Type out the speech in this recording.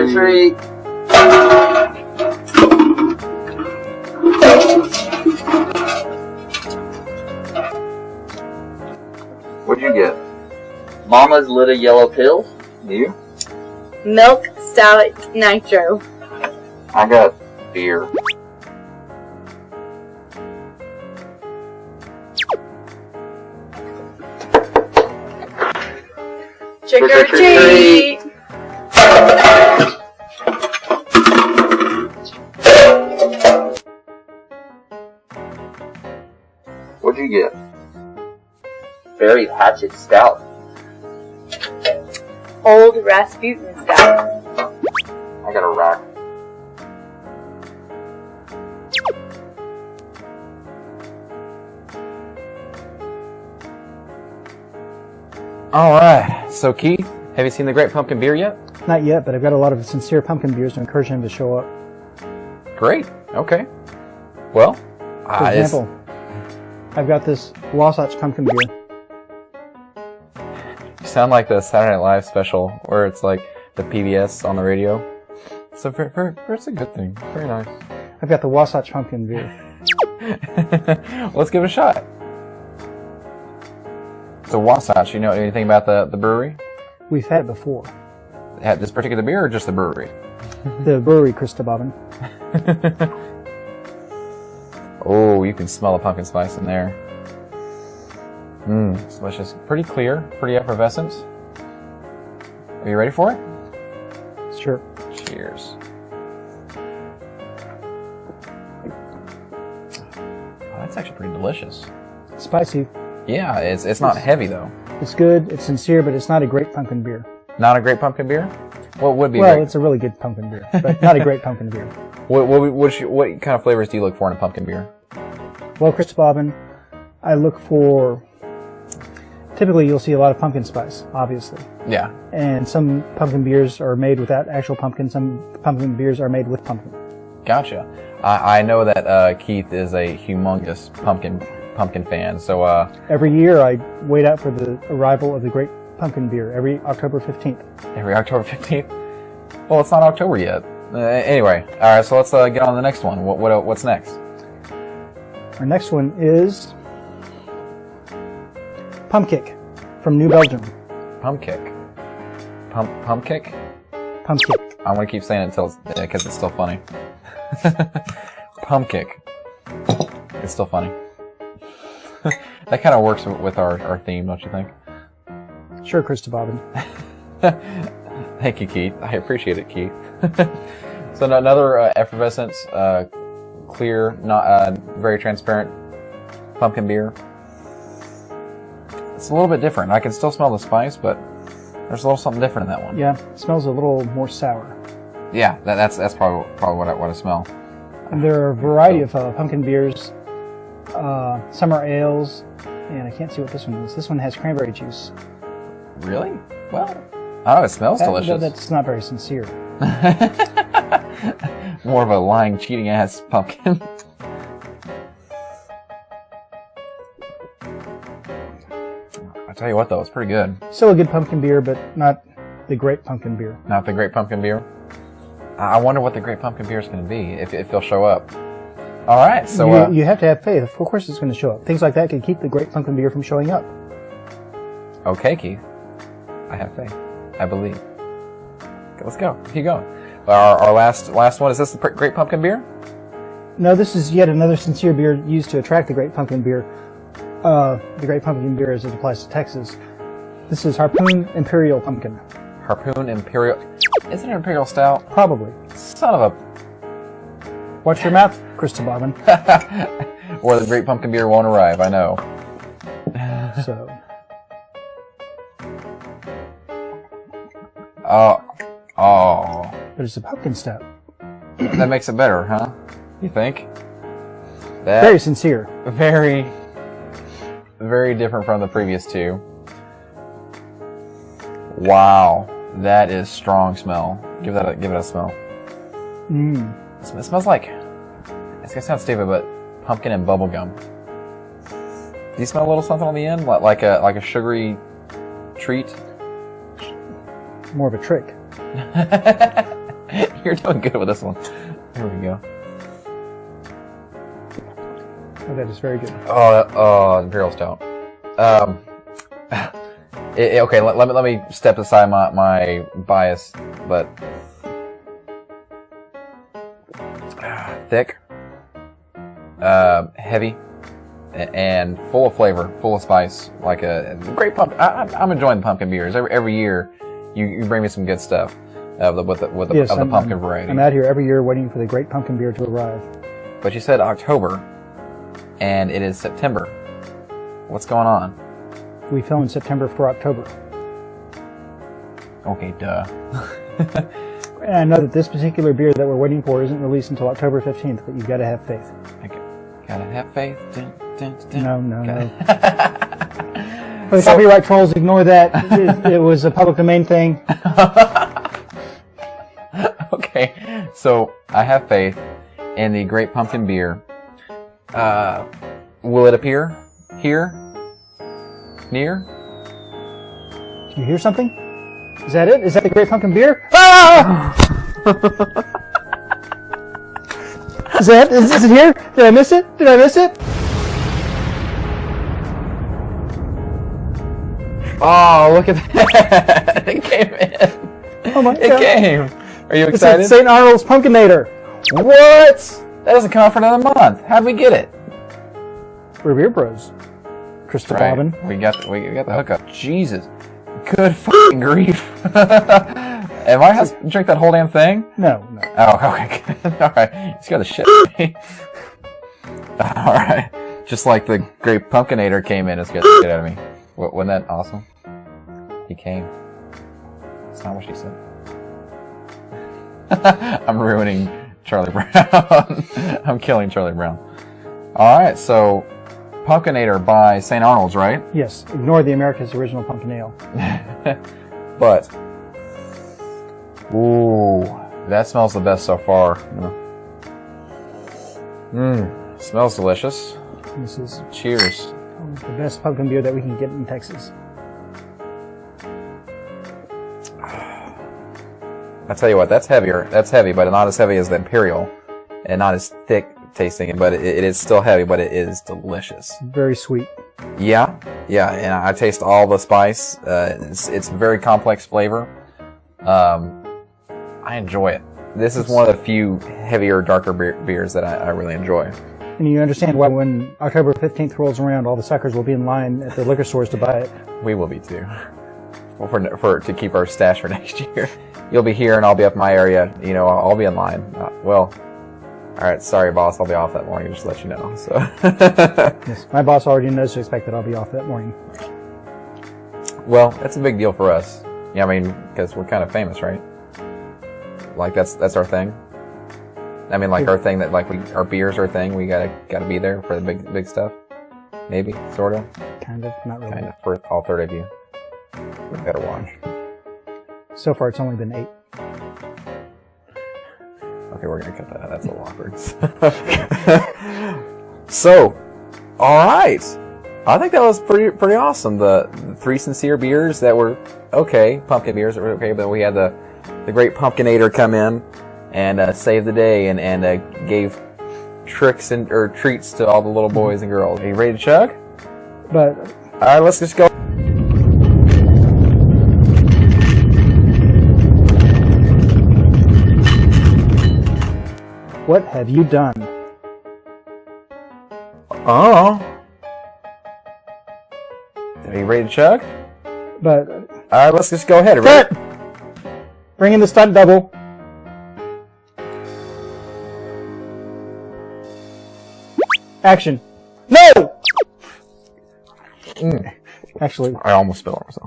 or treat. What'd you get? Mama's Little Yellow Pills. You? Milk Stout Nitro. I got beer. Trick or treat! What'd you get? Berry Hatchet Stout. Old Rasputin Stout. I got a rack. Alright, so Keith, have you seen the Great Pumpkin Beer yet? Not yet, but I've got a lot of sincere pumpkin beers to encourage him to show up. Great, okay. Well, For example, I've got this Wasatch Pumpkin Beer. you sound like the Saturday Night Live special where it's like the PBS on the radio. So it's a good thing. Very nice. I've got the Wasatch Pumpkin Beer. Let's give it a shot. So Wasatch, you know anything about the brewery? We've had it before. Had this particular beer or just the brewery? The brewery, Tobaben. Oh, you can smell the pumpkin spice in there. Mmm, it's delicious. Pretty clear, pretty effervescent. Are you ready for it? Sure. Cheers. Oh, that's actually pretty delicious. Spicy. Yeah, it's not heavy though. It's good, it's sincere, but it's not a great pumpkin beer. Not a great pumpkin beer? What would be? Well, it's a really good pumpkin beer, but not a great pumpkin beer. What kind of flavors do you look for in a pumpkin beer? Well, Tobaben, I look for... Typically, you'll see a lot of pumpkin spice, obviously. Yeah. And some pumpkin beers are made without actual pumpkin. Some pumpkin beers are made with pumpkin. Gotcha. I know that Keith is a humongous pumpkin fan, so... Every year, I wait out for the arrival of the great pumpkin beer, every October 15th. Every October 15th? Well, it's not October yet. Anyway, alright, so let's get on to the next one. What's next? Our next one is Pumpkick from New Belgium. Pumpkick. Pumpkick? Pumpkick. I'm gonna keep saying it until because it's still funny. Pumpkick. It's still funny. That kind of works with our theme, don't you think? Sure, Tobaben. Thank you, Keith. I appreciate it, Keith. So another effervescent, clear, not very transparent pumpkin beer. It's a little bit different. I can still smell the spice, but there's a little something different in that one. Yeah, it smells a little more sour. Yeah, that's probably what I smell. And there are a variety of pumpkin beers. Some are ales, and I can't see what this one is. This one has cranberry juice. Really? Well, I don't know, it smells delicious. That's not very sincere. More of a lying, cheating ass pumpkin. I tell you what, though, it's pretty good. Still a good pumpkin beer, but not the great pumpkin beer. Not the great pumpkin beer? I wonder what the great pumpkin beer is going to be, if he'll show up. All right, so... You have to have faith. Of course it's going to show up. Things like that can keep the great pumpkin beer from showing up. Okay, Keith. I have faith. I believe. Okay, let's go. Keep going. Our last one, is this the great pumpkin beer? No, this is yet another sincere beer used to attract the great pumpkin beer. The great pumpkin beer as it applies to Texas. This is Harpoon Imperial Pumpkin. Harpoon Imperial. Is it an Imperial Stout? Probably. Son of a... Watch your mouth, Tobaben. Or the great pumpkin beer won't arrive, I know. So... Oh. But it's a pumpkin stout. That makes it better, huh? You think? Very sincere. Very, very different from the previous two. Wow. That is strong smell. Give it a smell. Mmm. It smells like, it's gonna sound stupid, but pumpkin and bubble gum. Do you smell a little something on the end? Like a sugary treat? More of a trick. You're doing good with this one. There we go. Oh, that is very good. Oh, Imperial Stout. Okay, let me step aside my bias, but thick, heavy, and full of flavor, full of spice, like a great pumpkin. I'm enjoying the pumpkin beers. Every year, you bring me some good stuff with the pumpkin variety. I'm out here every year waiting for the great pumpkin beer to arrive. But you said October, and it is September. What's going on? We fill in September for October. Okay, duh. And I know that this particular beer that we're waiting for isn't released until October 15th, but you've got to have faith. Okay. Gotta have faith. Dun, dun, dun. No. For the copyright trolls, ignore that. It was a public domain thing. Okay, so I have faith in the great pumpkin beer. Will it appear here? Near? Do you hear something? Is that it? Is that the great pumpkin beer? Ah! Is it here? Did I miss it? Oh, look at that! It came in. Oh my God. It came. Are you It's excited? St. Arnold's Pumpkinator. What? That doesn't come out for another month. How'd we get it? We're beer bros. Tobaben. Right. We got the hookup. Jesus. Good fucking grief. Am I have to drink that whole damn thing? No. Oh, okay. Alright. You scared the shit out of me. Alright. Just like the great Pumpkinator came in and scared the shit out of me. Wasn't that awesome? He came. That's not what she said. I'm ruining Charlie Brown. I'm killing Charlie Brown. Alright, so Pumpkinator by St. Arnold's, right? Yes. Ignore the America's original pumpkin ale. But, ooh, that smells the best so far. Smells delicious. This is Cheers. the best pumpkin beer that we can get in Texas. I tell you what, that's heavier. That's heavy, but not as heavy as the Imperial, and not as thick tasting. But it is still heavy, but it is delicious. Very sweet. Yeah, and I taste all the spice. It's very complex flavor. I enjoy it. This is one of the few heavier, darker beers that I really enjoy. And you understand why when October 15th rolls around, all the suckers will be in line at the liquor stores to buy it. We will be too. For to keep our stash for next year. You'll be here and I'll be up in my area. You know, I'll be in line. All right, sorry, boss. I'll be off that morning. Just to let you know. So. Yes, my boss already knows to expect that I'll be off that morning. Well, that's a big deal for us. Yeah, I mean, because we're kind of famous, right? Like that's our thing. I mean, like our thing that our beers are a thing. We gotta be there for the big stuff. Maybe, sort of. Kind of, not really. Kind of for all 30 of you. We better watch. So far, it's only been 8. Okay, we're gonna cut that out. That's a little awkward. So, all right. I think that was pretty awesome. The 3 sincere beers that were okay, pumpkin beers that were okay, but we had the great Pumpkinator come in and save the day and gave tricks or treats to all the little boys and girls. Are you ready to chug? But All right, let's just go. what have you done? Oh. Are you ready to chug? But All right, let's just go ahead. Ready? cut! Bring in the stunt double. Action. No! Actually, I almost spilled on myself.